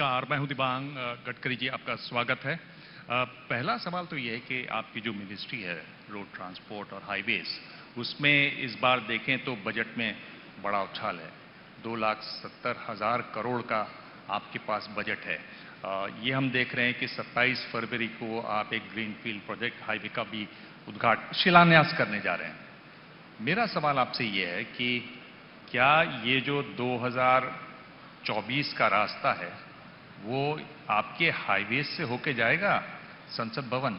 नमस्कार, मैं हूं दिबांग। गडकरी जी, आपका स्वागत है। पहला सवाल तो ये है कि आपकी जो मिनिस्ट्री है रोड ट्रांसपोर्ट और हाईवेज, उसमें इस बार देखें तो बजट में बड़ा उछाल है। 2,70,000 करोड़ का आपके पास बजट है। ये हम देख रहे हैं कि 27 फरवरी को आप एक ग्रीनफील्ड प्रोजेक्ट हाईवे का भी शिलान्यास करने जा रहे हैं। मेरा सवाल आपसे ये है कि क्या ये जो 2024 का रास्ता है वो आपके हाईवेज से होके जाएगा संसद भवन?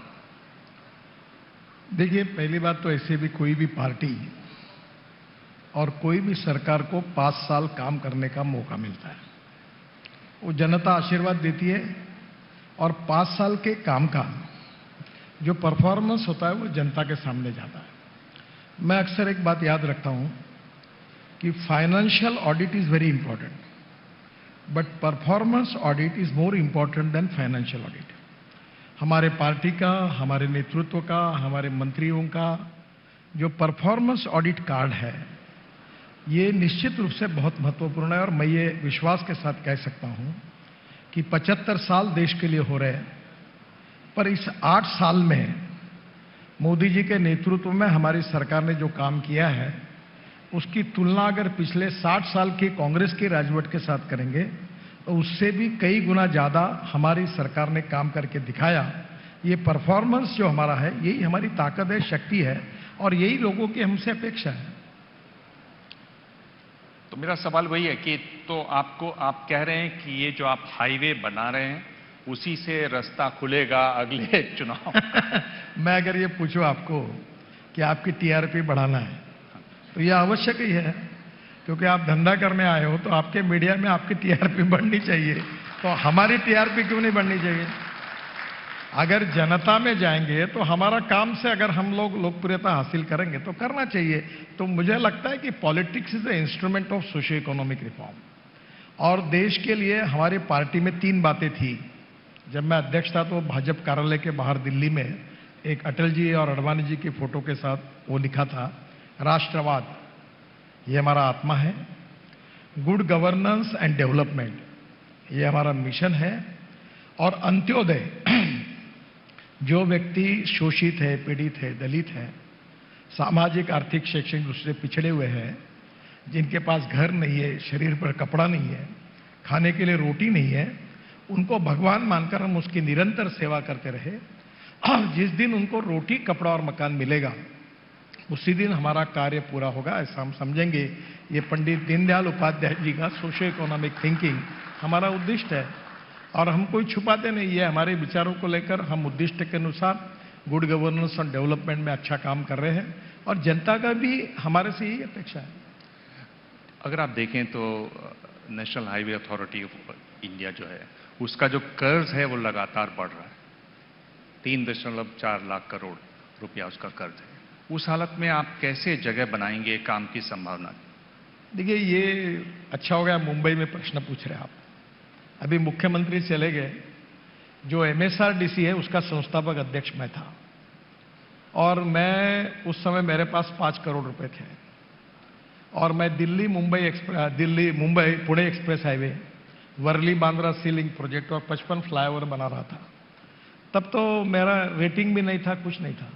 देखिए, पहली बात तो ऐसे भी कोई भी पार्टी और कोई भी सरकार को 5 साल काम करने का मौका मिलता है। वो जनता आशीर्वाद देती है और 5 साल के काम का जो परफॉर्मेंस होता है वो जनता के सामने जाता है। मैं अक्सर एक बात याद रखता हूं कि financial audit is very important, but performance audit is more important than financial audit. हमारे पार्टी का, हमारे नेतृत्व का, हमारे मंत्रियों का जो परफॉर्मेंस ऑडिट कार्ड है, ये निश्चित रूप से बहुत महत्वपूर्ण है। और मैं ये विश्वास के साथ कह सकता हूं कि 75 साल देश के लिए हो रहे हैं, पर इस 8 साल में मोदी जी के नेतृत्व में हमारी सरकार ने जो काम किया है, उसकी तुलना अगर पिछले 60 साल की कांग्रेस के राजवट के साथ करेंगे तो उससे भी कई गुना ज्यादा हमारी सरकार ने काम करके दिखाया। ये परफॉर्मेंस जो हमारा है, यही हमारी ताकत है, शक्ति है, और यही लोगों की हमसे अपेक्षा है। तो मेरा सवाल वही है कि तो आप कह रहे हैं कि ये जो आप हाईवे बना रहे हैं उसी से रास्ता खुलेगा अगले चुनाव? मैं अगर ये पूछूं आपको कि आपकी टीआरपी बढ़ाना है तो यह आवश्यक ही है, क्योंकि आप धंधा करने आए हो तो आपके मीडिया में आपकी टीआरपी बढ़नी चाहिए। तो हमारी टीआरपी क्यों नहीं बढ़नी चाहिए? अगर जनता में जाएंगे तो हमारा काम से अगर हम लोग लोकप्रियता हासिल करेंगे तो करना चाहिए। तो मुझे लगता है कि politics is the instrument of socio economic reform, और देश के लिए हमारी पार्टी में 3 बातें थी। जब मैं अध्यक्ष था तो भाजपा कार्यालय के बाहर दिल्ली में एक अटल जी और अडवाणी जी की फोटो के साथ वो लिखा था, राष्ट्रवाद ये हमारा आत्मा है, गुड गवर्नेंस एंड डेवलपमेंट ये हमारा मिशन है, और अंत्योदय जो व्यक्ति शोषित है, पीड़ित है, दलित है, सामाजिक आर्थिक शैक्षणिक रूप से पिछड़े हुए हैं, जिनके पास घर नहीं है, शरीर पर कपड़ा नहीं है, खाने के लिए रोटी नहीं है, उनको भगवान मानकर हम उसकी निरंतर सेवा करते रहे। और जिस दिन उनको रोटी, कपड़ा और मकान मिलेगा उसी दिन हमारा कार्य पूरा होगा, ऐसा हम समझेंगे। ये पंडित दीनदयाल उपाध्याय जी का सोशियो इकोनॉमिक थिंकिंग हमारा उद्दिष्ट है, और हम कोई छुपाते नहीं है। हमारे विचारों को लेकर हम उद्दिष्ट के अनुसार गुड गवर्नेंस और डेवलपमेंट में अच्छा काम कर रहे हैं, और जनता का भी हमारे से यही अपेक्षा है। अगर आप देखें तो national highway authority of India जो है, उसका जो कर्ज है वो लगातार बढ़ रहा है। 3.4 लाख करोड़ रुपया उसका कर्ज है। उस हालत में आप कैसे जगह बनाएंगे काम की संभावना? देखिए, ये अच्छा हो गया मुंबई में प्रश्न पूछ रहे हैं आप। अभी मुख्यमंत्री चले गए, जो एमएसआरडीसी है उसका संस्थापक अध्यक्ष मैं था, और मैं उस समय मेरे पास 5 करोड़ रुपए थे, और मैं दिल्ली मुंबई पुणे एक्सप्रेस हाईवे, वर्ली बांद्रा सी लिंक प्रोजेक्ट और 55 फ्लाईओवर बना रहा था। तब तो मेरा रेटिंग भी नहीं था, कुछ नहीं था।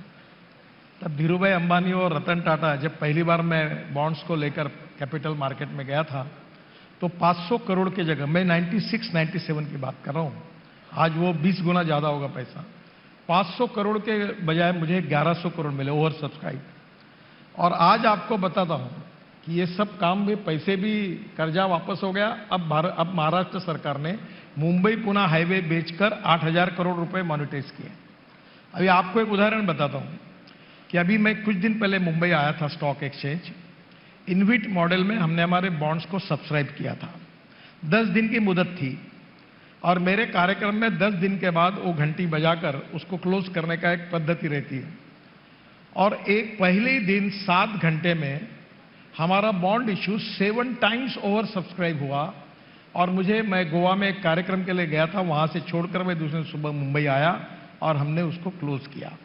तब धीरूभाई अंबानी और रतन टाटा, जब पहली बार मैं बॉन्ड्स को लेकर कैपिटल मार्केट में गया था, तो 500 करोड़ की जगह, मैं 96-97 की बात कर रहा हूं, आज वो 20 गुना ज्यादा होगा पैसा, 500 करोड़ के बजाय मुझे 1100 करोड़ मिले, ओवर सब्सक्राइब। और आज आपको बताता हूं कि ये सब काम भी, पैसे भी, कर्जा वापस हो गया। अब महाराष्ट्र सरकार ने मुंबई पुणे हाईवे बेचकर 8,000 करोड़ रुपए मोनेटाइज किए। अभी आपको एक उदाहरण बताता हूं कि अभी मैं कुछ दिन पहले मुंबई आया था स्टॉक एक्सचेंज। इनविट मॉडल में हमने हमारे बॉन्ड्स को सब्सक्राइब किया था। 10 दिन की मुदत थी, और मेरे कार्यक्रम में 10 दिन के बाद वो घंटी बजाकर उसको क्लोज करने का एक पद्धति रहती है, और एक पहले ही दिन 7 घंटे में हमारा bond issue 7 times over subscribe हुआ। और मैं गोवा में एक कार्यक्रम के लिए गया था, वहां से छोड़कर मैं दूसरे सुबह मुंबई आया और हमने उसको क्लोज किया।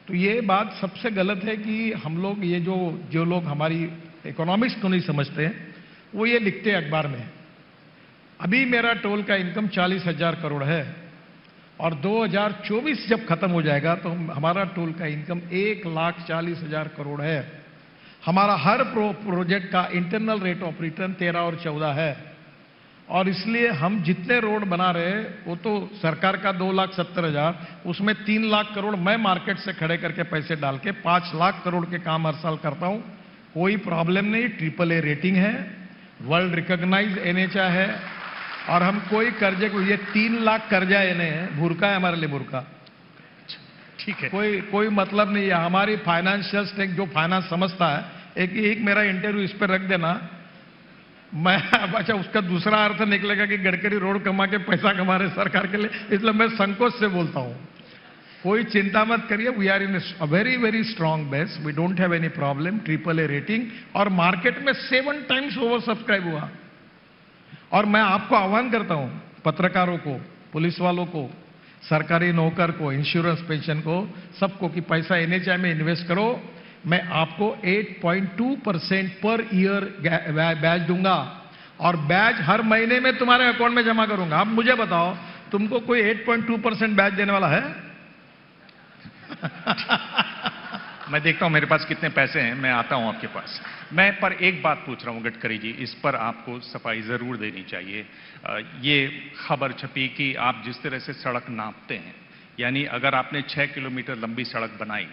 तो ये बात सबसे गलत है कि हम लोग, ये जो लोग हमारी इकोनॉमिक्स को नहीं समझते हैं, वो ये लिखते हैं अखबार में, अभी मेरा टोल का इनकम 40,000 करोड़ है और 2024 जब खत्म हो जाएगा तो हमारा टोल का इनकम 1,40,000 करोड़ है। हमारा हर प्रोजेक्ट का इंटरनल रेट ऑफ रिटर्न 13 और 14 है और इसलिए हम जितने रोड बना रहे हैं वो तो सरकार का 2,70,000, उसमें 3 लाख करोड़ मैं मार्केट से खड़े करके पैसे डाल के 5 लाख करोड़ के काम हर साल करता हूं। कोई प्रॉब्लम नहीं, AAA रेटिंग है, वर्ल्ड रिकॉग्नाइज NHAI है और हम कोई कर्जे को, ये 3 लाख कर्जा है, भूरका है हमारे लिए, भूरका। ठीक है, कोई मतलब नहीं है। हमारी फाइनेंशियल स्टेक जो फाइनेंस समझता है, एक मेरा इंटरव्यू इस पर रख देना, मैं अच्छा उसका दूसरा अर्थ निकलेगा कि गडकरी रोड कमा के पैसा कमा रहे सरकार के लिए, इसलिए मैं संकोच से बोलता हूं। कोई चिंता मत करिए, we are in a very very strong base, we don't have any problem. AAA rating और मार्केट में 7 टाइम्स ओवर सब्सक्राइब हुआ। और मैं आपको आह्वान करता हूं, पत्रकारों को, पुलिस वालों को, सरकारी नौकर को, इंश्योरेंस पेंशन को, सबको, कि पैसा NHAI में इन्वेस्ट करो। मैं आपको 8.2% पर ईयर ब्याज दूंगा और ब्याज हर महीने में तुम्हारे अकाउंट में जमा करूंगा। आप मुझे बताओ, तुमको कोई 8.2% ब्याज देने वाला है? मैं देखता हूं मेरे पास कितने पैसे हैं, मैं आता हूं आपके पास। मैं पर एक बात पूछ रहा हूं गडकरी जी, इस पर आपको सफाई जरूर देनी चाहिए। ये खबर छपी कि आप जिस तरह से सड़क नापते हैं, यानी अगर आपने 6 किलोमीटर लंबी सड़क बनाई,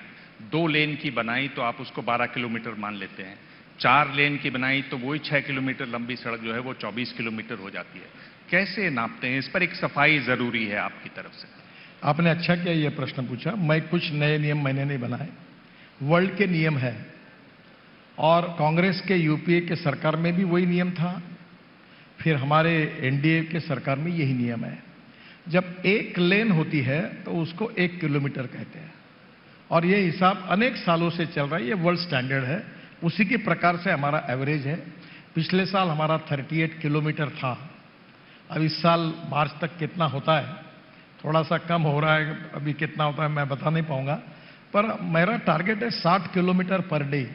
2 लेन की बनाई तो आप उसको 12 किलोमीटर मान लेते हैं, 4 लेन की बनाई तो वही 6 किलोमीटर लंबी सड़क जो है वो 24 किलोमीटर हो जाती है। कैसे नापते हैं? इस पर एक सफाई जरूरी है आपकी तरफ से। आपने अच्छा किया ये प्रश्न पूछा। मैं कुछ नए नियम मैंने नहीं बनाए, वर्ल्ड के नियम है और कांग्रेस के UPA के सरकार में भी वही नियम था, फिर हमारे NDA के सरकार में यही नियम है। जब एक लेन होती है तो उसको 1 किलोमीटर कहते हैं और ये हिसाब अनेक सालों से चल रहा है, ये वर्ल्ड स्टैंडर्ड है, उसी के प्रकार से हमारा एवरेज है। पिछले साल हमारा 38 किलोमीटर था, अब इस साल मार्च तक कितना होता है, थोड़ा सा कम हो रहा है, अभी कितना होता है मैं बता नहीं पाऊंगा, पर मेरा टारगेट है 60 किलोमीटर पर डे।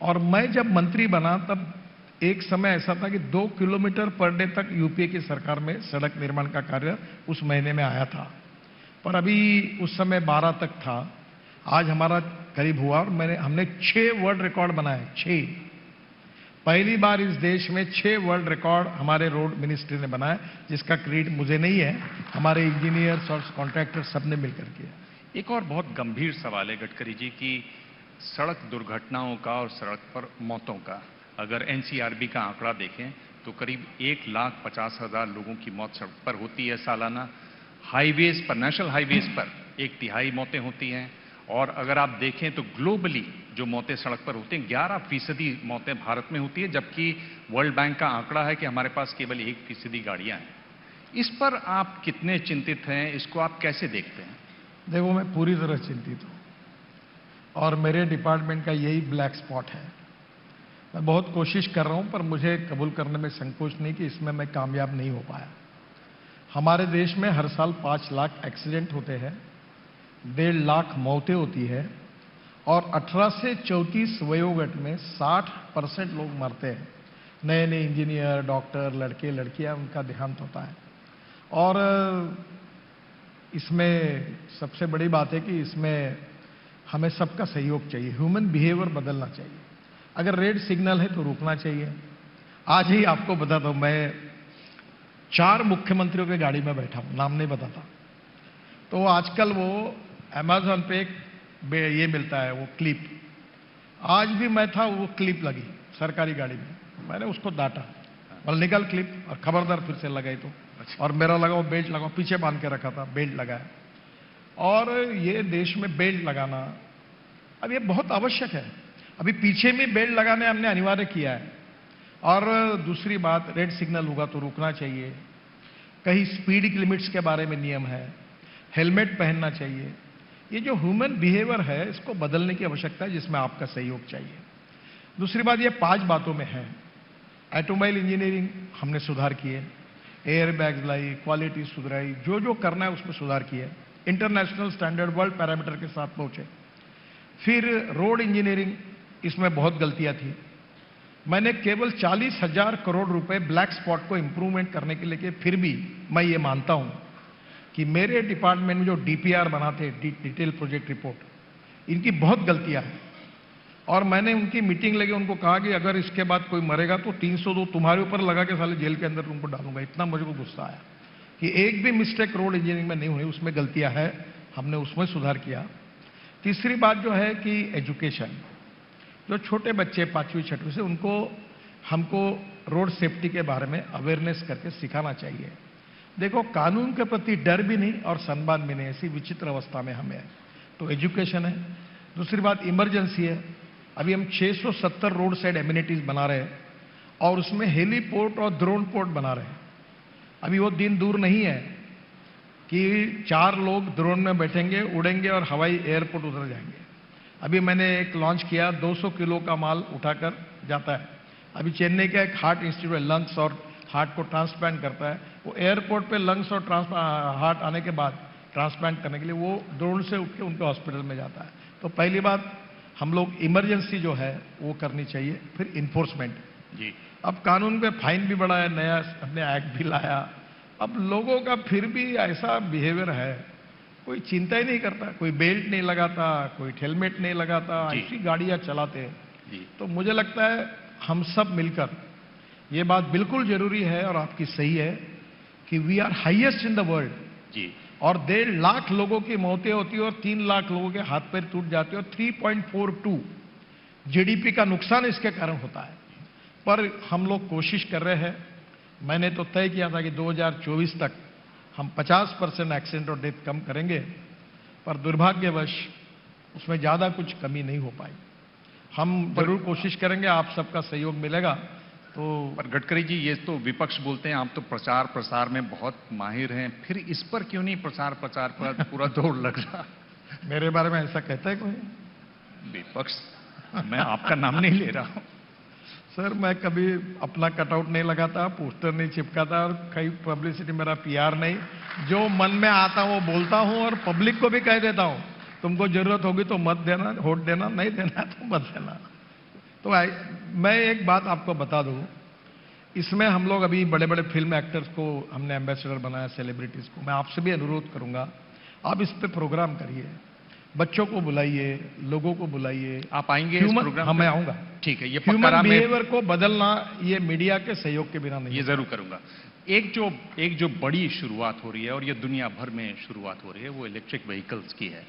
और मैं जब मंत्री बना तब एक समय ऐसा था कि 2 किलोमीटर पर डे तक UPA की सरकार में सड़क निर्माण का कार्य उस महीने में आया था, पर अभी उस समय 12 तक था, आज हमारा करीब हुआ और हमने 6 वर्ल्ड रिकॉर्ड बनाए। 6, पहली बार इस देश में 6 वर्ल्ड रिकॉर्ड हमारे रोड मिनिस्ट्री ने बनाया, जिसका क्रेडिट मुझे नहीं है, हमारे इंजीनियर्स और कॉन्ट्रैक्टर्स सबने मिलकर किया। एक और बहुत गंभीर सवाल है गडकरी जी की सड़क दुर्घटनाओं का और सड़क पर मौतों का, अगर NCRB का आंकड़ा देखें तो करीब 1,50,000 लोगों की मौत सड़क पर होती है सालाना। हाईवेज पर, नेशनल हाईवेज पर 1/3 मौतें होती हैं और अगर आप देखें तो ग्लोबली जो मौतें सड़क पर होती हैं 11% मौतें भारत में होती है, जबकि वर्ल्ड बैंक का आंकड़ा है कि हमारे पास केवल 1% गाड़ियां हैं। इस पर आप कितने चिंतित हैं, इसको आप कैसे देखते हैं? देखो, मैं पूरी तरह चिंतित हूं और मेरे डिपार्टमेंट का यही ब्लैक स्पॉट है। मैं बहुत कोशिश कर रहा हूं पर मुझे कबूल करने में संकोच नहीं कि इसमें मैं कामयाब नहीं हो पाया। हमारे देश में हर साल 5 लाख एक्सीडेंट होते हैं, 1.5 लाख मौतें होती है और 18 से 34 वयोगट में 60% लोग मरते हैं। नए नए इंजीनियर, डॉक्टर, लड़के लड़कियां, उनका देहांत होता है। और इसमें सबसे बड़ी बात है कि इसमें हमें सबका सहयोग चाहिए, ह्यूमन बिहेवियर बदलना चाहिए। अगर रेड सिग्नल है तो रुकना चाहिए। आज ही आपको बताता हूं, मैं 4 मुख्यमंत्रियों की गाड़ी में बैठा हूं, नाम नहीं बताता। तो आजकल वो अमेज़न पे एक ये मिलता है, वो क्लिप, आज भी मैं था, वो क्लिप लगी सरकारी गाड़ी में, मैंने उसको डांटा, बोल निकल क्लिप, और खबरदार फिर से लगाई तो। और मेरा लगा, वो बेल्ट लगा, पीछे बांध के रखा था, बेल्ट लगाया। और ये देश में बेल्ट लगाना अब ये बहुत आवश्यक है। अभी पीछे में बेल्ट लगाने हमने अनिवार्य किया है। और दूसरी बात, रेड सिग्नल होगा तो रुकना चाहिए। कहीं स्पीड लिमिट्स के बारे में नियम है, हेलमेट पहनना चाहिए। ये जो ह्यूमन बिहेवियर है, इसको बदलने की आवश्यकता है, जिसमें आपका सहयोग चाहिए। दूसरी बात, ये 5 बातों में है। ऑटोमोबाइल इंजीनियरिंग हमने सुधार किए, एयर बैग्स लाई, क्वालिटी सुधराई, जो जो करना है उसमें सुधार किए, इंटरनेशनल स्टैंडर्ड वर्ल्ड पैरामीटर के साथ पहुंचे। फिर रोड इंजीनियरिंग, इसमें बहुत गलतियां थी, मैंने केवल 40,000 करोड़ रुपए ब्लैक स्पॉट को इंप्रूवमेंट करने के लिए किए। फिर भी मैं ये मानता हूं कि मेरे डिपार्टमेंट में जो डीपीआर बनाते हैं, डिटेल प्रोजेक्ट रिपोर्ट, इनकी बहुत गलतियां हैं। और मैंने उनकी मीटिंग लेके उनको कहा कि अगर इसके बाद कोई मरेगा तो 302 तुम्हारे ऊपर लगा के साले जेल के अंदर उनको डालूंगा। इतना मुझे को गुस्सा आया कि एक भी मिस्टेक रोड इंजीनियरिंग में नहीं हुई, उसमें गलतियां है, हमने उसमें सुधार किया। तीसरी बात जो है कि एजुकेशन, जो छोटे बच्चे 5वीं 6वीं से, उनको हमको रोड सेफ्टी के बारे में अवेयरनेस करके सिखाना चाहिए। देखो, कानून के प्रति डर भी नहीं और सम्मान भी नहीं, ऐसी विचित्र अवस्था में हमें है। तो एजुकेशन है। दूसरी बात इमरजेंसी है। अभी हम 670 रोड साइड एमिनिटीज बना रहे हैं और उसमें हेलीपोर्ट और ड्रोन पोर्ट बना रहे हैं। अभी वो दिन दूर नहीं है कि 4 लोग ड्रोन में बैठेंगे, उड़ेंगे और हवाई एयरपोर्ट उतर जाएंगे। अभी मैंने एक लॉन्च किया, 200 किलो का माल उठाकर जाता है। अभी चेन्नई का एक हार्ट इंस्टीट्यूट लंग्स और हार्ट को ट्रांसप्लांट करता है, वो एयरपोर्ट पे लंग्स और हार्ट आने के बाद ट्रांसप्लांट करने के लिए वो ड्रोन से उठ के उनके हॉस्पिटल में जाता है। तो पहली बात, हम लोग इमरजेंसी जो है वो करनी चाहिए। फिर इन्फोर्समेंट जी, अब कानून पे फाइन भी बढ़ा है, नया हमने एक्ट भी लाया। अब लोगों का फिर भी ऐसा बिहेवियर है, कोई चिंता ही नहीं करता, कोई बेल्ट नहीं लगाता, कोई हेलमेट नहीं लगाता, ऐसी गाड़ियां चलाते हैं। जी, तो मुझे लगता है हम सब मिलकर, ये बात बिल्कुल जरूरी है और आपकी सही है कि we are highest in the world जी, और 1.5 लाख लोगों की मौतें होती है और 3 लाख लोगों के हाथ पैर टूट जाते हैं और 3.42 जीडीपी का नुकसान इसके कारण होता है। पर हम लोग कोशिश कर रहे हैं। मैंने तो तय किया था कि 2024 तक हम 50% एक्सीडेंट और डेथ कम करेंगे, पर दुर्भाग्यवश उसमें ज्यादा कुछ कमी नहीं हो पाई। हम जरूर कोशिश करेंगे, आप सबका सहयोग मिलेगा। तो पर गडकरी जी, ये तो विपक्ष बोलते हैं आप तो प्रचार प्रसार में बहुत माहिर हैं, फिर इस पर क्यों नहीं प्रचार पर पूरा दौड़ लग रहा? मेरे बारे में ऐसा कहता है कोई? विपक्ष, मैं आपका नाम नहीं ले रहा हूं। सर, मैं कभी अपना कटआउट नहीं लगाता, पोस्टर नहीं चिपकाता और कई पब्लिसिटी, मेरा पीआर नहीं। जो मन में आता वो बोलता हूं और पब्लिक को भी कह देता हूं, तुमको जरूरत होगी तो मत देना, वोट देना, नहीं देना तो मत देना। तो मैं एक बात आपको बता दूं, इसमें हम लोग अभी बड़े बड़े फिल्म एक्टर्स को हमने एम्बेसडर बनाया, सेलिब्रिटीज को। मैं आपसे भी अनुरोध करूंगा, आप इस पे प्रोग्राम करिए, बच्चों को बुलाइए, लोगों को बुलाइए। आप आएंगे इस प्रोग्राम? हाँ, मैं आऊंगा। ठीक है, ये ह्यूमन बिहेवियर को बदलना ये मीडिया के सहयोग के बिना नहीं। ये जरूर करूंगा। एक जो बड़ी शुरुआत हो रही है और ये दुनिया भर में शुरुआत हो रही है, वो इलेक्ट्रिक व्हीकल्स की है।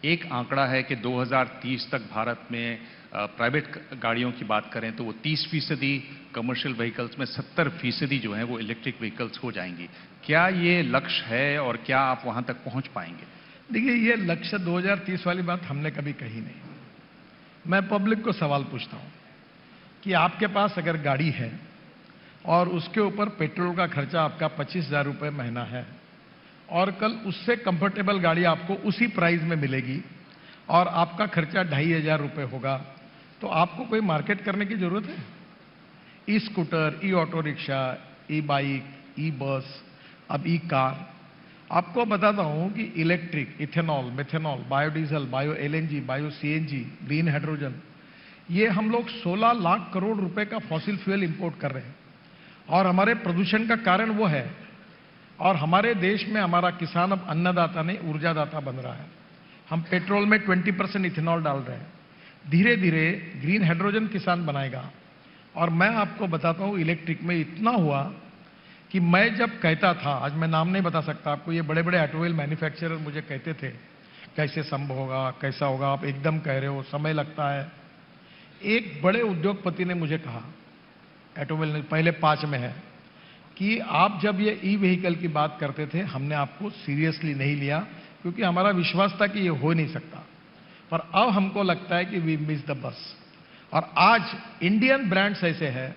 एक आंकड़ा है कि 2030 तक भारत में प्राइवेट गाड़ियों की बात करें तो वो 30%, कमर्शियल व्हीकल्स में 70% जो है वो इलेक्ट्रिक व्हीकल्स हो जाएंगी। क्या ये लक्ष्य है और क्या आप वहां तक पहुंच पाएंगे? देखिए, ये लक्ष्य 2030 वाली बात हमने कभी कही नहीं। मैं पब्लिक को सवाल पूछता हूं कि आपके पास अगर गाड़ी है और उसके ऊपर पेट्रोल का खर्चा आपका 25,000 रुपये महीना है और कल उससे कंफर्टेबल गाड़ी आपको उसी प्राइस में मिलेगी और आपका खर्चा 2,500 रुपये होगा, तो आपको कोई मार्केट करने की जरूरत है? ई स्कूटर, ई ऑटो रिक्शा, ई बाइक, ई बस, अब ई कार। आपको बताता हूं कि electric, ethanol, methanol, biodiesel, bio LNG, bio CNG, green hydrogen, ये हम लोग 16 लाख करोड़ रुपए का फॉसिल फ्यूल इंपोर्ट कर रहे हैं और हमारे प्रदूषण का कारण वो है। और हमारे देश में हमारा किसान अब अन्नदाता नहीं ऊर्जादाता बन रहा है। हम पेट्रोल में 20% इथेनॉल डाल रहे हैं, धीरे धीरे ग्रीन हाइड्रोजन किसान बनाएगा। और मैं आपको बताता हूं, इलेक्ट्रिक में इतना हुआ कि मैं जब कहता था, आज मैं नाम नहीं बता सकता आपको, ये बड़े बड़े ऑटोमोबाइल मैन्युफैक्चरर मुझे कहते थे कैसे संभव होगा, कैसा होगा, आप एकदम कह रहे हो, समय लगता है। एक बड़े उद्योगपति ने मुझे कहा, ऑटोमोबाइल पहले 5 में है, कि आप जब ये ई व्हीकल की बात करते थे हमने आपको सीरियसली नहीं लिया क्योंकि हमारा विश्वास था कि ये हो नहीं सकता, पर अब हमको लगता है कि वी मिस द बस। और आज इंडियन ब्रांड्स ऐसे हैं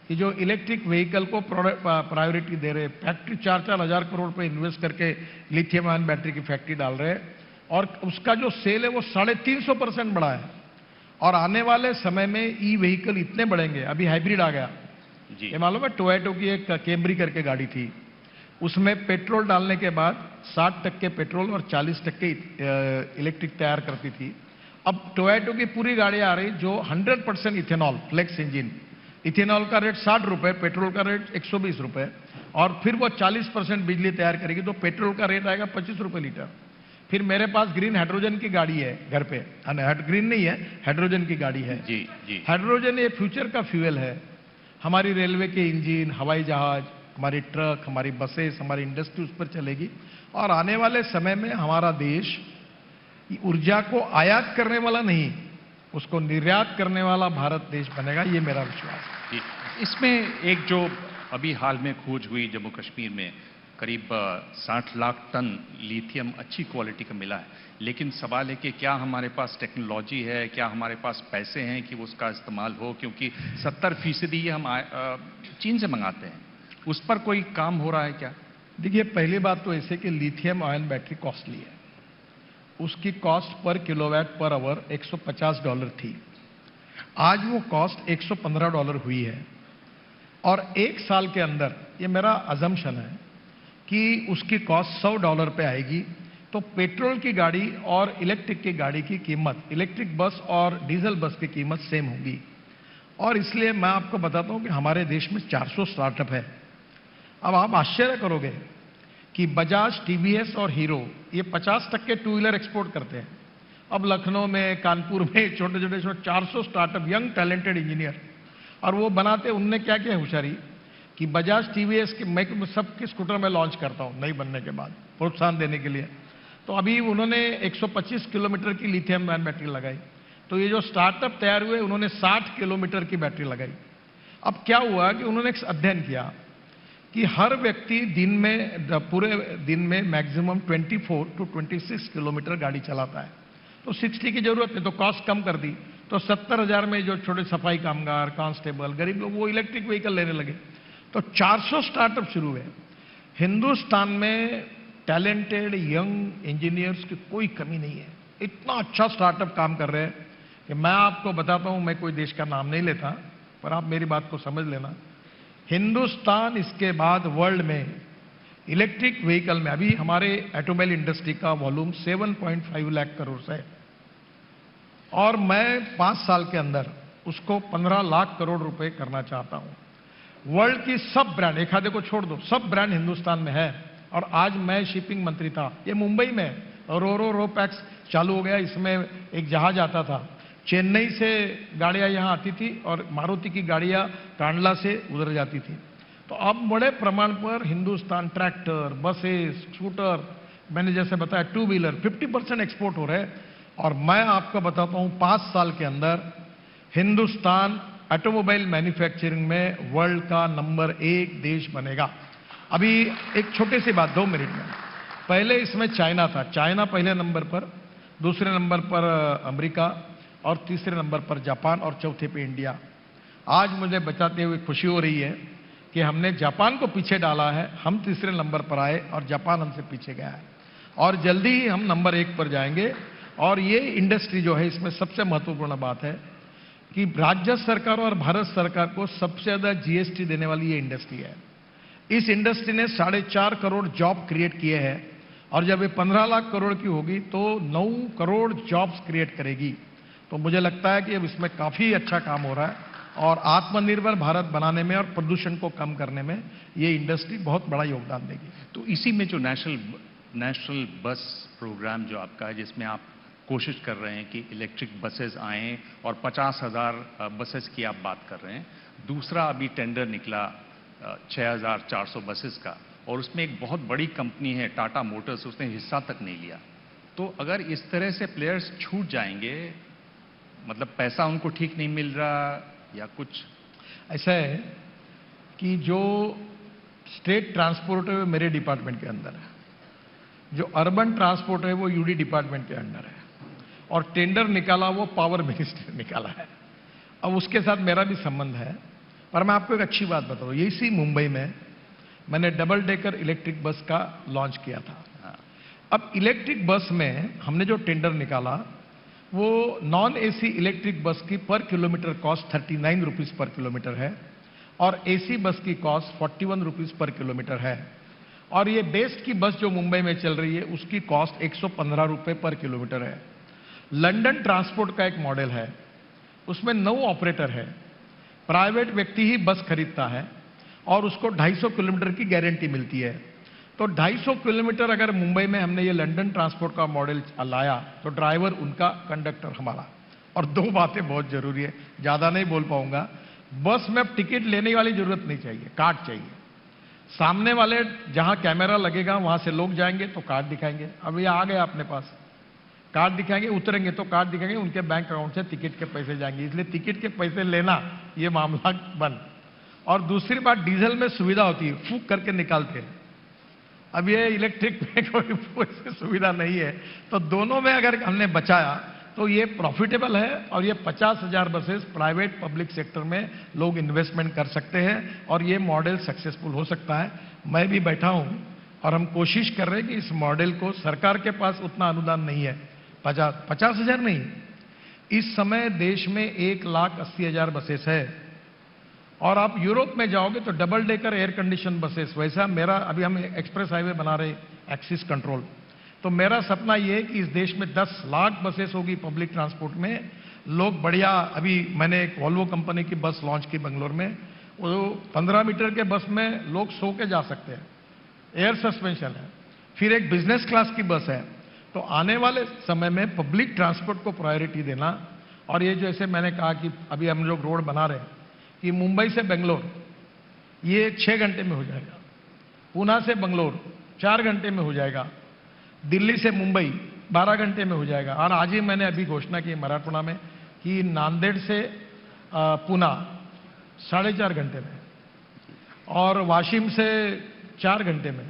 कि जो इलेक्ट्रिक व्हीकल को प्रायोरिटी दे रहे, फैक्ट्री 4-4 हजार करोड़ रुपए इन्वेस्ट करके लिथियम आयन बैटरी की फैक्ट्री डाल रहे हैं और उसका जो सेल है वो 350% बढ़ा है। और आने वाले समय में ई व्हीकल इतने बढ़ेंगे। अभी हाइब्रिड आ गया जी, ये मालूम है, टोयोटो की एक कैमरी करके गाड़ी थी, उसमें पेट्रोल डालने के बाद 60% पेट्रोल और 40% इलेक्ट्रिक तैयार करती थी। अब टोयोटो की पूरी गाड़ी आ रही जो 100% इथेनॉल फ्लेक्स इंजन, इथेनॉल का रेट 60 रुपए, पेट्रोल का रेट 120 रुपए, और फिर वो 40% बिजली तैयार करेगी तो पेट्रोल का रेट आएगा 25 रुपए लीटर। फिर मेरे पास ग्रीन हाइड्रोजन की गाड़ी है घर पे, ग्रीन नहीं है, हाइड्रोजन की गाड़ी है। जी जी। हाइड्रोजन ये फ्यूचर का फ्यूल है। हमारी रेलवे के इंजन, हवाई जहाज, हमारी ट्रक, हमारी बसेस, हमारी इंडस्ट्री उस पर चलेगी। और आने वाले समय में हमारा देश ऊर्जा को आयात करने वाला नहीं, उसको निर्यात करने वाला भारत देश बनेगा, ये मेरा विश्वास है। इसमें एक जो अभी हाल में खोज हुई जम्मू कश्मीर में, करीब 60 लाख टन लिथियम अच्छी क्वालिटी का मिला है, लेकिन सवाल है कि क्या हमारे पास टेक्नोलॉजी है, क्या हमारे पास पैसे हैं कि उसका इस्तेमाल हो, क्योंकि 70% ये हम चीन से मंगाते हैं, उस पर कोई काम हो रहा है क्या? देखिए, पहली बात तो ऐसे कि लिथियम आयन बैटरी कॉस्टली है। उसकी cost per kilowatt per hour $150 थी, आज वो कॉस्ट $115 हुई है। और एक साल के अंदर, ये मेरा अजम्पशन है कि उसकी कॉस्ट $100 पे आएगी। तो पेट्रोल की गाड़ी और इलेक्ट्रिक की गाड़ी की कीमत, इलेक्ट्रिक बस और डीजल बस की कीमत सेम होगी। और इसलिए मैं आपको बताता हूं कि हमारे देश में 400 स्टार्टअप है। अब आप आश्चर्य करोगे कि बजाज, टीवीएस और हीरो ये 50% टू व्हीलर एक्सपोर्ट करते हैं। अब लखनऊ में, कानपुर में छोटे छोटे 400 स्टार्टअप, यंग टैलेंटेड इंजीनियर, और वो बनाते, उनने क्या किया होशियारी कि बजाज, टीवीएस के मैं सबके स्कूटर में लॉन्च करता हूं नई बनने के बाद, प्रोत्साहन देने के लिए। तो अभी उन्होंने 125 किलोमीटर की लिथियम आयन बैटरी लगाई। तो ये जो स्टार्टअप तैयार हुए, उन्होंने 60 किलोमीटर की बैटरी लगाई। अब क्या हुआ कि उन्होंने एक अध्ययन किया कि हर व्यक्ति दिन में, पूरे दिन में मैक्सिमम 24 to 26 किलोमीटर गाड़ी चलाता है। तो 60 की जरूरत नहीं, तो कॉस्ट कम कर दी। तो 70,000 में जो छोटे सफाई कामगार, कांस्टेबल, गरीब लोग, वो इलेक्ट्रिक व्हीकल लेने लगे। तो 400 स्टार्टअप शुरू हुए। हिंदुस्तान में टैलेंटेड यंग इंजीनियर्स की कोई कमी नहीं है। इतना अच्छा स्टार्टअप काम कर रहे हैं कि मैं आपको बताता हूं, मैं कोई देश का नाम नहीं लेता, पर आप मेरी बात को समझ लेना। हिंदुस्तान इसके बाद वर्ल्ड में इलेक्ट्रिक व्हीकल में, अभी हमारे ऑटोमोबाइल इंडस्ट्री का वॉल्यूम 7.5 लाख करोड़ से है, और मैं 5 साल के अंदर उसको 15 लाख करोड़ रुपए करना चाहता हूं। वर्ल्ड की सब ब्रांड, एक आधे को छोड़ दो, सब ब्रांड हिंदुस्तान में है। और आज मैं शिपिंग मंत्री था, ये मुंबई में रो पैक्स चालू हो गया। इसमें एक जहाज आता था, चेन्नई से गाड़ियां यहां आती थी और मारुति की गाड़ियां कांडला से उधर जाती थी। तो अब बड़े प्रमाण पर हिंदुस्तान ट्रैक्टर, बसेस, स्कूटर, मैंने जैसे बताया टू व्हीलर 50% एक्सपोर्ट हो रहे हैं। और मैं आपको बताता हूं, 5 साल के अंदर हिंदुस्तान ऑटोमोबाइल मैन्युफैक्चरिंग में वर्ल्ड का नंबर 1 देश बनेगा। अभी एक छोटी सी बात, 2 मिनट में, पहले इसमें चाइना था, चाइना पहले नंबर पर, दूसरे नंबर पर अमेरिका, और तीसरे नंबर पर जापान, और चौथे पे इंडिया। आज मुझे बताते हुए खुशी हो रही है कि हमने जापान को पीछे डाला है, हम तीसरे नंबर पर आए और जापान हमसे पीछे गया है, और जल्दी ही हम नंबर 1 पर जाएंगे। और ये इंडस्ट्री जो है, इसमें सबसे महत्वपूर्ण बात है कि राज्य सरकार और भारत सरकार को सबसे ज्यादा जीएसटी देने वाली ये इंडस्ट्री है। इस इंडस्ट्री ने 4.5 करोड़ जॉब क्रिएट किए हैं, और जब ये 15 लाख करोड़ की होगी तो 9 करोड़ जॉब्स क्रिएट करेगी। तो मुझे लगता है कि अब इसमें काफी अच्छा काम हो रहा है, और आत्मनिर्भर भारत बनाने में और प्रदूषण को कम करने में ये इंडस्ट्री बहुत बड़ा योगदान देगी। तो इसी में जो नेशनल बस प्रोग्राम जो आपका है, जिसमें आप कोशिश कर रहे हैं कि इलेक्ट्रिक बसेस आएं, और 50,000 बसेस की आप बात कर रहे हैं। दूसरा अभी टेंडर निकला 6,400 बसेस का, और उसमें एक बहुत बड़ी कंपनी है टाटा मोटर्स, उसने हिस्सा तक नहीं लिया। तो अगर इस तरह से प्लेयर्स छूट जाएंगे, मतलब पैसा उनको ठीक नहीं मिल रहा या कुछ ऐसा है कि जो स्टेट ट्रांसपोर्ट है वो मेरे डिपार्टमेंट के अंदर है, जो अर्बन ट्रांसपोर्ट है वो यूडी डिपार्टमेंट के अंडर है, और टेंडर निकाला वो पावर मिनिस्टर ने निकाला है। अब उसके साथ मेरा भी संबंध है, पर मैं आपको एक अच्छी बात बताऊं, इसी मुंबई में मैंने डबल डेकर इलेक्ट्रिक बस का लॉन्च किया था। अब इलेक्ट्रिक बस में हमने जो टेंडर निकाला, वो नॉन एसी इलेक्ट्रिक बस की पर kilometre cost 39 rupees per kilometre है, और एसी बस की कॉस्ट 41 रुपीज पर किलोमीटर है। और ये बेस्ट की बस जो मुंबई में चल रही है, उसकी कॉस्ट 115 रुपए पर किलोमीटर है। लंदन ट्रांसपोर्ट का एक मॉडल है, उसमें 9 ऑपरेटर है, प्राइवेट व्यक्ति ही बस खरीदता है और उसको 250 किलोमीटर की गारंटी मिलती है। तो 250 किलोमीटर अगर मुंबई में हमने ये लंदन ट्रांसपोर्ट का मॉडल लाया तो ड्राइवर उनका, कंडक्टर हमारा। और दो बातें बहुत जरूरी है, ज्यादा नहीं बोल पाऊंगा। बस में अब टिकट लेने वाली जरूरत नहीं चाहिए, कार्ड चाहिए। सामने वाले जहां कैमरा लगेगा वहां से लोग जाएंगे तो कार्ड दिखाएंगे, अब ये आ गया अपने पास, कार्ड दिखाएंगे, उतरेंगे तो कार्ड दिखाएंगे, उनके बैंक अकाउंट से टिकट के पैसे जाएंगे। इसलिए टिकट के पैसे लेना ये मामला बंद। और दूसरी बात, डीजल में सुविधा होती है, फूंक करके निकालते हैं। अब ये इलेक्ट्रिक में कोई सुविधा नहीं है। तो दोनों में अगर हमने बचाया तो ये प्रॉफिटेबल है। और ये 50,000 बसेस प्राइवेट पब्लिक सेक्टर में लोग इन्वेस्टमेंट कर सकते हैं और ये मॉडल सक्सेसफुल हो सकता है। मैं भी बैठा हूं और हम कोशिश कर रहे हैं कि इस मॉडल को, सरकार के पास उतना अनुदान नहीं है, 50,000 नहीं, इस समय देश में 1,80,000 बसेस है। और आप यूरोप में जाओगे तो double decker air condition buses, वैसा मेरा, अभी हम एक्सप्रेस हाईवे बना रहे एक्सिस कंट्रोल, तो मेरा सपना यह है कि इस देश में 10 लाख बसेस होगी पब्लिक ट्रांसपोर्ट में। लोग बढ़िया, अभी मैंने एक वॉल्वो कंपनी की बस लॉन्च की बेंगलोर में, वो 15 मीटर के बस में लोग सो के जा सकते हैं, एयर सस्पेंशन है। फिर एक बिजनेस क्लास की बस है। तो आने वाले समय में पब्लिक ट्रांसपोर्ट को प्रायोरिटी देना। और ये जैसे मैंने कहा कि अभी हम लोग रोड बना रहे हैं कि मुंबई से बेंगलोर ये 6 घंटे में हो जाएगा, पूना से बेंगलोर 4 घंटे में हो जाएगा, दिल्ली से मुंबई 12 घंटे में हो जाएगा। और आज ही मैंने अभी घोषणा की मराठवाड़ा में कि नांदेड़ से पूना 4.5 घंटे में, और वाशिम से 4 घंटे में।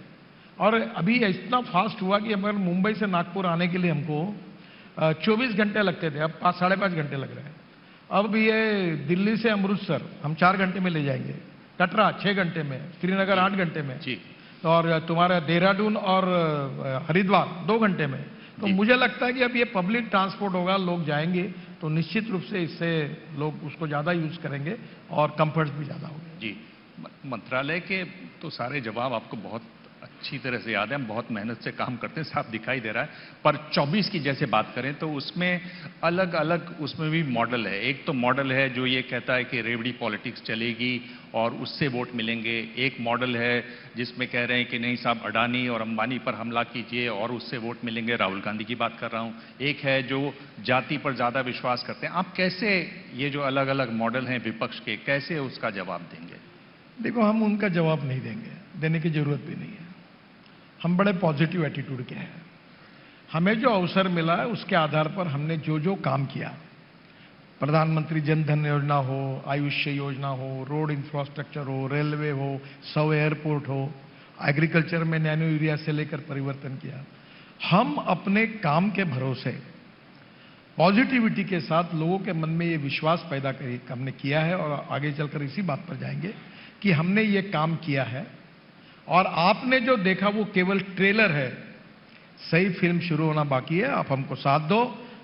और अभी इतना फास्ट हुआ कि अगर मुंबई से नागपुर आने के लिए हमको 24 घंटे लगते थे, अब 5-5.5 घंटे लग रहे हैं। अब ये दिल्ली से अमृतसर हम 4 घंटे में ले जाएंगे, कटरा 6 घंटे में, श्रीनगर 8 घंटे में जी, और तुम्हारा देहरादून और हरिद्वार 2 घंटे में। तो मुझे लगता है कि अब ये पब्लिक ट्रांसपोर्ट होगा, लोग जाएंगे तो निश्चित रूप से इससे लोग उसको ज्यादा यूज करेंगे और कंफर्ट भी ज्यादा होंगे। जी, मंत्रालय के तो सारे जवाब आपको बहुत अच्छी तरह से याद है, हम बहुत मेहनत से काम करते हैं, साफ दिखाई दे रहा है। पर 24 की जैसे बात करें तो उसमें अलग अलग उसमें भी मॉडल है। एक तो मॉडल है जो ये कहता है कि रेवड़ी पॉलिटिक्स चलेगी और उससे वोट मिलेंगे। एक मॉडल है जिसमें कह रहे हैं कि नहीं साहब, अडानी और अंबानी पर हमला कीजिए और उससे वोट मिलेंगे, राहुल गांधी की बात कर रहा हूं। एक है जो जाति पर ज्यादा विश्वास करते हैं। आप कैसे ये जो अलग अलग मॉडल हैं विपक्ष के, कैसे उसका जवाब देंगे? देखो, हम उनका जवाब नहीं देंगे, देने की जरूरत भी नहीं है। हम बड़े पॉजिटिव एटीट्यूड के हैं। हमें जो अवसर मिला है उसके आधार पर हमने जो जो काम किया, प्रधानमंत्री जन धन योजना हो, आयुष्य योजना हो, रोड इंफ्रास्ट्रक्चर हो, रेलवे हो, 100 एयरपोर्ट हो, एग्रीकल्चर में नैनो यूरिया से लेकर परिवर्तन किया। हम अपने काम के भरोसे पॉजिटिविटी के साथ लोगों के मन में ये विश्वास पैदा कर हमने किया है और आगे चलकर इसी बात पर जाएंगे कि हमने ये काम किया है। और आपने जो देखा वो केवल ट्रेलर है, सही फिल्म शुरू होना बाकी है। आप हमको साथ दो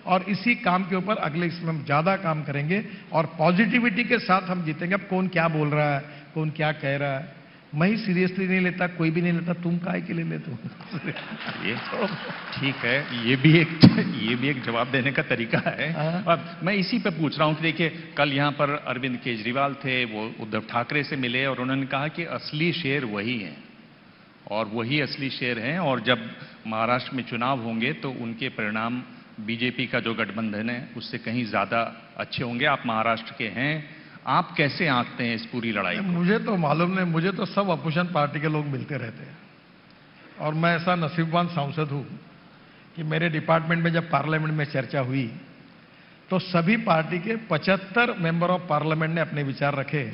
और इसी काम के ऊपर अगले इसमें हम ज्यादा काम करेंगे और पॉजिटिविटी के साथ हम जीतेंगे। अब कौन क्या बोल रहा है, कौन क्या कह रहा है, मैं ही सीरियसली नहीं लेता, कोई भी नहीं लेता, तुम काहे के लिए लेते हो? ये तो ठीक है, ये भी एक जवाब देने का तरीका है। और मैं इसी पे पूछ रहा हूं कि देखिए, कल यहां पर अरविंद केजरीवाल थे, वो उद्धव ठाकरे से मिले और उन्होंने कहा कि असली शेर वही हैं और वही असली शेर हैं। और जब महाराष्ट्र में चुनाव होंगे तो उनके परिणाम बीजेपी का जो गठबंधन है उससे कहीं ज्यादा अच्छे होंगे। आप महाराष्ट्र के हैं, आप कैसे आंकते हैं इस पूरी लड़ाई को? मुझे तो मालूम नहीं, मुझे तो सब अपोजिशन पार्टी के लोग मिलते रहते हैं और मैं ऐसा नसीबवान सांसद हूं कि मेरे डिपार्टमेंट में जब पार्लियामेंट में चर्चा हुई तो सभी पार्टी के 75 मेंबर ऑफ पार्लियामेंट ने अपने विचार रखे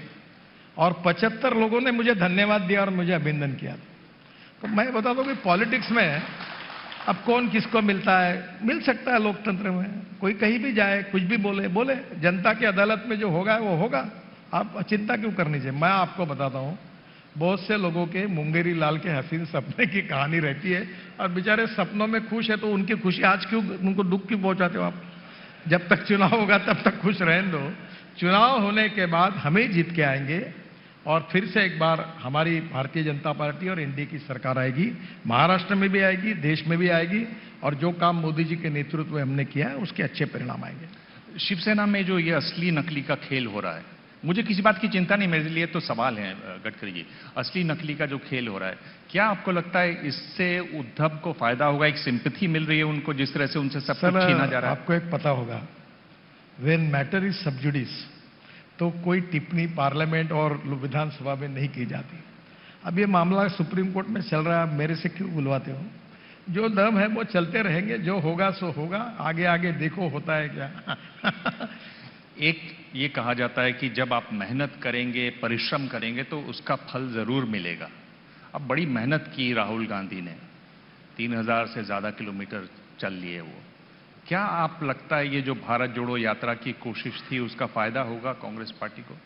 और 75 लोगों ने मुझे धन्यवाद दिया और मुझे अभिनंदन किया। तो मैं बता दूं कि पॉलिटिक्स में अब कौन किसको मिलता है, मिल सकता है लोकतंत्र में, कोई कहीं भी जाए, कुछ भी बोले, जनता की अदालत में जो होगा वो होगा। आप चिंता क्यों करनी चाहिए? मैं आपको बताता हूं, बहुत से लोगों के मुंगेरी लाल के हसीन सपने की कहानी रहती है और बेचारे सपनों में खुश है, तो उनकी खुशी आज क्यों, उनको दुख क्यों पहुंचाते हो आप? जब तक चुनाव होगा तब तक खुश रहने दो। चुनाव होने के बाद हम ही जीत के आएंगे और फिर से एक बार हमारी भारतीय जनता पार्टी और एनडीए की सरकार आएगी। महाराष्ट्र में भी आएगी, देश में भी आएगी और जो काम मोदी जी के नेतृत्व में हमने किया है उसके अच्छे परिणाम आएंगे। शिवसेना में जो ये असली नकली का खेल हो रहा है, मुझे किसी बात की चिंता नहीं, मेरे लिए तो सवाल है गडकरी जी, असली नकली का जो खेल हो रहा है, क्या आपको लगता है इससे उद्धव को फायदा होगा? एक सिंपैथी मिल रही है उनको, जिस तरह से उनसे सब कुछ छीना जा रहा है। आपको एक पता होगा, व्हेन मैटर इज सब जुडिस, तो कोई टिप्पणी पार्लियामेंट और विधानसभा में नहीं की जाती। अब ये मामला सुप्रीम कोर्ट में चल रहा है, मेरे से क्यों बुलवाते हो? जो दम है वो चलते रहेंगे, जो होगा सो होगा, आगे आगे देखो होता है क्या। एक ये कहा जाता है कि जब आप मेहनत करेंगे, परिश्रम करेंगे तो उसका फल जरूर मिलेगा। अब बड़ी मेहनत की राहुल गांधी ने, 3000 से ज्यादा किलोमीटर चल लिए वो। क्या आप लगता है ये जो भारत जोड़ो यात्रा की कोशिश थी उसका फायदा होगा कांग्रेस पार्टी को?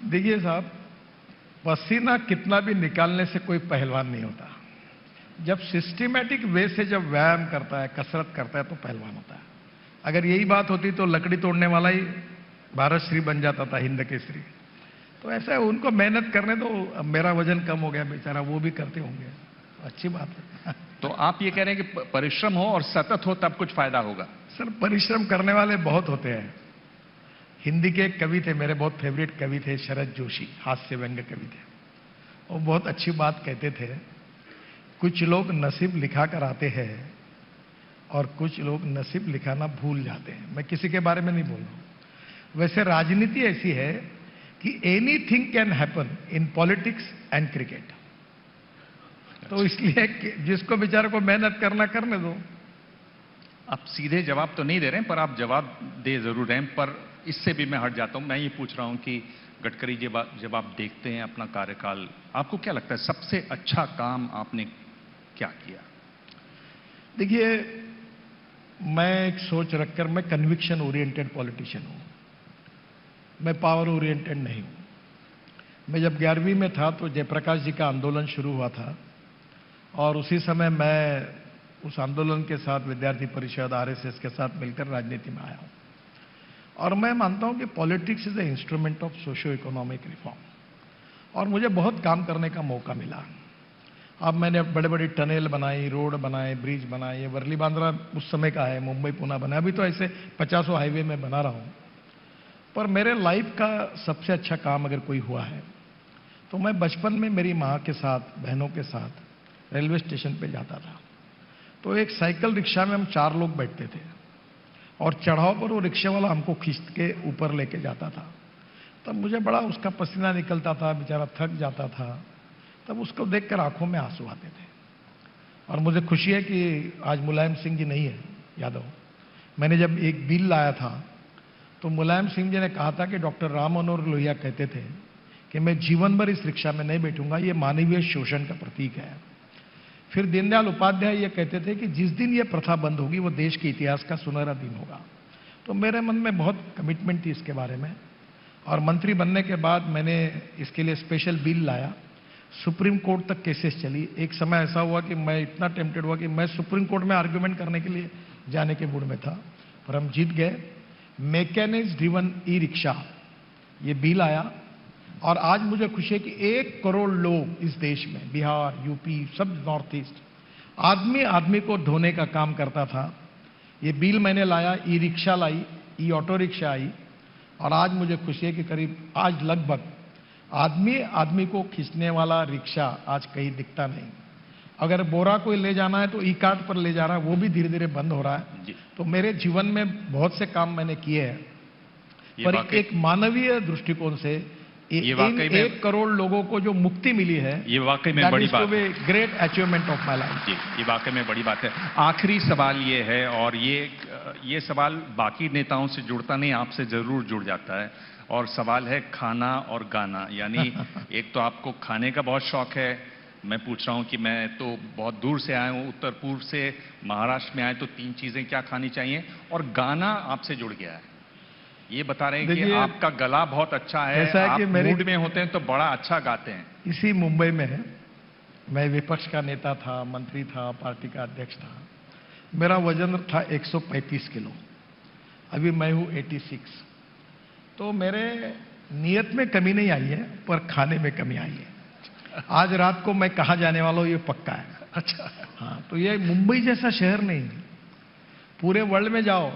देखिए साहब, पसीना कितना भी निकालने से कोई पहलवान नहीं होता। जब सिस्टमैटिक वे से जब व्यायाम करता है, कसरत करता है, तो पहलवान होता है। अगर यही बात होती तो लकड़ी तोड़ने वाला ही भारत श्री बन जाता था, हिंद केसरी। तो ऐसा है, उनको मेहनत करने दो। अब मेरा वजन कम हो गया बेचारा, वो भी करते होंगे, अच्छी बात है। तो आप ये कह रहे हैं कि परिश्रम हो और सतत हो तब कुछ फायदा होगा? सर, परिश्रम करने वाले बहुत होते हैं। हिंदी के एक कवि थे, मेरे बहुत फेवरेट कवि थे, शरद जोशी, हास्य व्यंग्य कवि थे। वो बहुत अच्छी बात कहते थे, कुछ लोग नसीब लिखा कर आते हैं और कुछ लोग नसीब लिखाना भूल जाते हैं। मैं किसी के बारे में नहीं बोल रहा हूं। वैसे राजनीति ऐसी है कि anything can happen in politics and cricket. तो इसलिए जिसको बेचारे को मेहनत करना करने दो। आप सीधे जवाब तो नहीं दे रहे हैं, पर आप जवाब दे जरूर रहे हैं। पर इससे भी मैं हट जाता हूं। मैं ये पूछ रहा हूं कि गडकरी जी, जब आप देखते हैं अपना कार्यकाल, आपको क्या लगता है सबसे अच्छा काम आपने क्या किया? देखिए, मैं एक सोच रखकर, मैं कन्विक्शन ओरिएंटेड पॉलिटिशियन हूं, मैं पावर ओरिएंटेड नहीं हूं। मैं जब 11वीं में था तो जयप्रकाश जी का आंदोलन शुरू हुआ था और उसी समय मैं उस आंदोलन के साथ विद्यार्थी परिषद, आरएसएस के साथ मिलकर राजनीति में आया हूं। और मैं मानता हूं कि politics is the instrument of socio economic reform. और मुझे बहुत काम करने का मौका मिला। अब मैंने बड़े बड़ी टनल बनाई, रोड बनाए, ब्रिज बनाए। ये वर्ली बांद्रा उस समय का है, मुंबई पुणे बना, अभी तो ऐसे 50 हाईवे में बना रहा हूं। पर मेरे लाइफ का सबसे अच्छा काम अगर कोई हुआ है तो मैं बचपन में मेरी मां के साथ, बहनों के साथ रेलवे स्टेशन पे जाता था। तो एक साइकिल रिक्शा में हम 4 लोग बैठते थे और चढ़ाव पर वो रिक्शे वाला हमको खींच के ऊपर लेके जाता था। तब मुझे बड़ा उसका पसीना निकलता था, बेचारा थक जाता था। तब उसको देखकर आंखों में आंसू आते थे। और मुझे खुशी है कि आज मुलायम सिंह जी नहीं है यादव। मैंने जब एक बिल लाया था तो मुलायम सिंह जी ने कहा था कि डॉक्टर राम मनोहर लोहिया कहते थे कि मैं जीवन भर इस रिक्शा में नहीं बैठूंगा, ये मानवीय शोषण का प्रतीक है। फिर दीनदयाल उपाध्याय ये कहते थे कि जिस दिन ये प्रथा बंद होगी वो देश के इतिहास का सुनहरा दिन होगा। तो मेरे मन में बहुत कमिटमेंट थी इसके बारे में। और मंत्री बनने के बाद मैंने इसके लिए स्पेशल बिल लाया। सुप्रीम कोर्ट तक केसेस चली। एक समय ऐसा हुआ कि मैं इतना टेम्प्टेड हुआ कि मैं सुप्रीम कोर्ट में आर्ग्यूमेंट करने के लिए जाने के मूड में था, पर हम जीत गए। मैकेनिक्स ड्रिवन ई रिक्शा, ये बिल आया। और आज मुझे खुशी है कि 1 करोड़ लोग इस देश में, बिहार, यूपी, सब नॉर्थ ईस्ट, आदमी आदमी को ढोने का काम करता था। ये बिल मैंने लाया, ई रिक्शा लाई, ई ऑटो रिक्शा आई। और आज मुझे खुशी है कि करीब आज लगभग आदमी आदमी को खींचने वाला रिक्शा आज कहीं दिखता नहीं। अगर बोरा कोई ले जाना है तो ई कार्ट पर ले जा रहा है, वो भी धीरे धीरे बंद हो रहा है। तो मेरे जीवन में बहुत से काम मैंने किए हैं, पर एक मानवीय दृष्टिकोण से इन 1 करोड़ लोगों को जो मुक्ति मिली है, ये वाकई में बड़ी बात है। Great achievement of my life. ये वाकई में बड़ी बात है। आखिरी सवाल ये है, और ये सवाल बाकी नेताओं से जुड़ता नहीं, आपसे जरूर जुड़ जाता है। और सवाल है खाना और गाना। यानी एक तो आपको खाने का बहुत शौक है। मैं पूछ रहा हूं कि मैं तो बहुत दूर से आया हूं, उत्तर पूर्व से, महाराष्ट्र में आए, तो 3 चीजें क्या खानी चाहिए? और गाना आपसे जुड़ गया है, ये बता रहे हैं कि आपका गला बहुत अच्छा है, ऐसा है आप कि मूड में होते हैं तो बड़ा अच्छा गाते हैं। इसी मुंबई में मैं विपक्ष का नेता था, मंत्री था, पार्टी का अध्यक्ष था। मेरा वजन था 135 किलो, अभी मैं हूं 86। तो मेरे नियत में कमी नहीं आई है, पर खाने में कमी आई है। आज रात को मैं कहां जाने वाला हूं ये पक्का है। अच्छा, हाँ, तो ये मुंबई जैसा शहर नहीं, पूरे वर्ल्ड में जाओ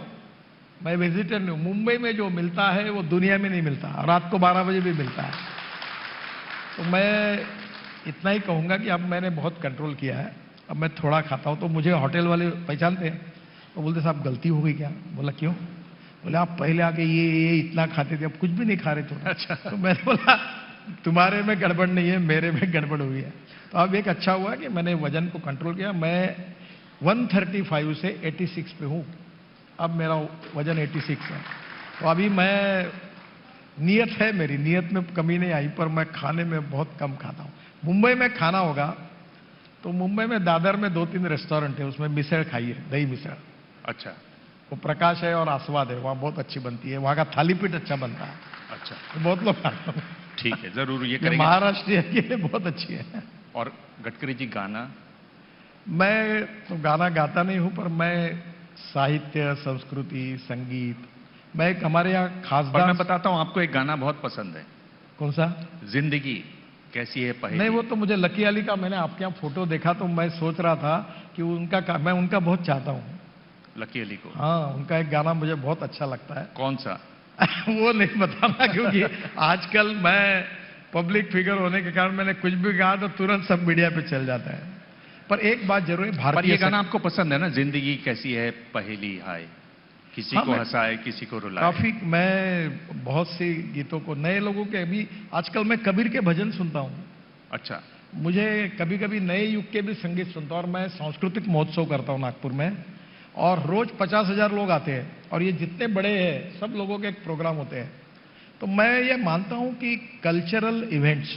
मैं वेजिटेरियन हूँ। मुंबई में जो मिलता है वो दुनिया में नहीं मिलता, रात को 12 बजे भी मिलता है। तो मैं इतना ही कहूंगा कि अब मैंने बहुत कंट्रोल किया है, अब मैं थोड़ा खाता हूँ। तो मुझे होटल वाले पहचानते हैं, तो बोलते साहब गलती हो गई क्या? बोला क्यों? बोले आप पहले आके ये इतना खाते थे, अब कुछ भी नहीं खा रहे थे। अच्छा। तो मैंने बोला तुम्हारे में गड़बड़ नहीं है, मेरे में गड़बड़ हुई है। तो अब एक अच्छा हुआ कि मैंने वजन को कंट्रोल किया। मैं 135 से 86 पे हूँ, अब मेरा वजन 86 है। तो अभी मैं, नियत है मेरी, नियत में कमी नहीं आई, पर मैं खाने में बहुत कम खाता हूँ। मुंबई में खाना होगा तो मुंबई में दादर में 2-3 रेस्टोरेंट है, उसमें मिसळ खाइए, दही मिसळ। अच्छा। वो प्रकाश है और आस्वाद है, वहाँ बहुत अच्छी बनती है, वहाँ का थालीपीठ अच्छा बनता है। अच्छा, तो बहुत लोग खाते हैं। ठीक है, जरूर ये ये करेंगे। महाराष्ट्र के लिए बहुत अच्छी है। और गडकरी जी गाना? मैं तो गाना गाता नहीं हूं, पर मैं साहित्य, संस्कृति, संगीत, मैं एक हमारे यहाँ खास पर मैं बताता हूं आपको एक गाना बहुत पसंद है। कौन सा? जिंदगी कैसी है पहेली। नहीं, वो तो मुझे लकी अली का, मैंने आपके यहाँ फोटो देखा तो मैं सोच रहा था कि मैं उनका बहुत चाहता हूँ। लकी अली को? हाँ, उनका एक गाना मुझे बहुत अच्छा लगता है। कौन सा? वो नहीं बताना, क्योंकि आजकल मैं पब्लिक फिगर होने के कारण मैंने कुछ भी कहा तो तुरंत सब मीडिया पे चल जाता है। पर एक बात जरूर है, पर भारतीय ये गाना आपको पसंद है ना, जिंदगी कैसी है पहेली हाय, किसी हाँ, को मैं हंसाए किसी को रुलाए। काफी, मैं बहुत सी गीतों को, नए लोगों के, अभी आजकल मैं कबीर के भजन सुनता हूँ। अच्छा। मुझे कभी कभी नए युग के भी संगीत सुनता हूँ, और मैं सांस्कृतिक महोत्सव करता हूँ नागपुर में, और रोज 50,000 लोग आते हैं, और ये जितने बड़े हैं सब लोगों के एक प्रोग्राम होते हैं। तो मैं ये मानता हूँ कि कल्चरल इवेंट्स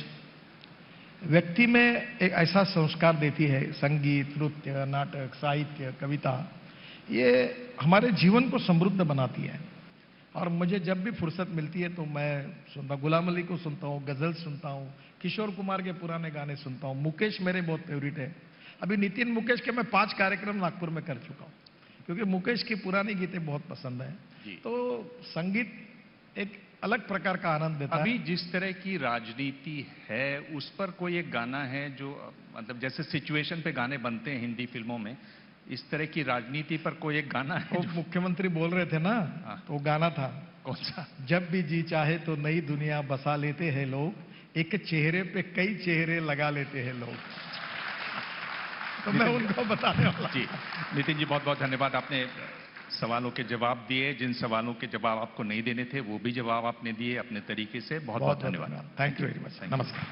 व्यक्ति में एक ऐसा संस्कार देती है, संगीत, नृत्य, नाटक, साहित्य, कविता, ये हमारे जीवन को समृद्ध बनाती है। और मुझे जब भी फुर्सत मिलती है तो मैं सुनता हूँ, गुलाम अली को सुनता हूँ, गजल सुनता हूँ, किशोर कुमार के पुराने गाने सुनता हूँ, मुकेश मेरे बहुत फेवरेट है। अभी नितिन मुकेश के मैं 5 कार्यक्रम नागपुर में कर चुका हूँ, क्योंकि मुकेश की पुरानी गीतें बहुत पसंद है। तो संगीत एक अलग प्रकार का आनंद देता है। अभी जिस तरह की राजनीति है उस पर कोई एक गाना है जो, मतलब जैसे सिचुएशन पे गाने बनते हैं हिंदी फिल्मों में, इस तरह की राजनीति पर कोई एक गाना है वो जो... मुख्यमंत्री बोल रहे थे ना, तो वो गाना था। कौन सा? जब भी जी चाहे तो नई दुनिया बसा लेते हैं लोग, एक चेहरे पे कई चेहरे लगा लेते हैं लोग। तो मैं उनको बताने वाला। जी नितिन जी, बहुत बहुत धन्यवाद। आपने सवालों के जवाब दिए, जिन सवालों के जवाब आपको नहीं देने थे वो भी जवाब आपने दिए अपने तरीके से। बहुत बहुत धन्यवाद। Thank you very much. नमस्कार।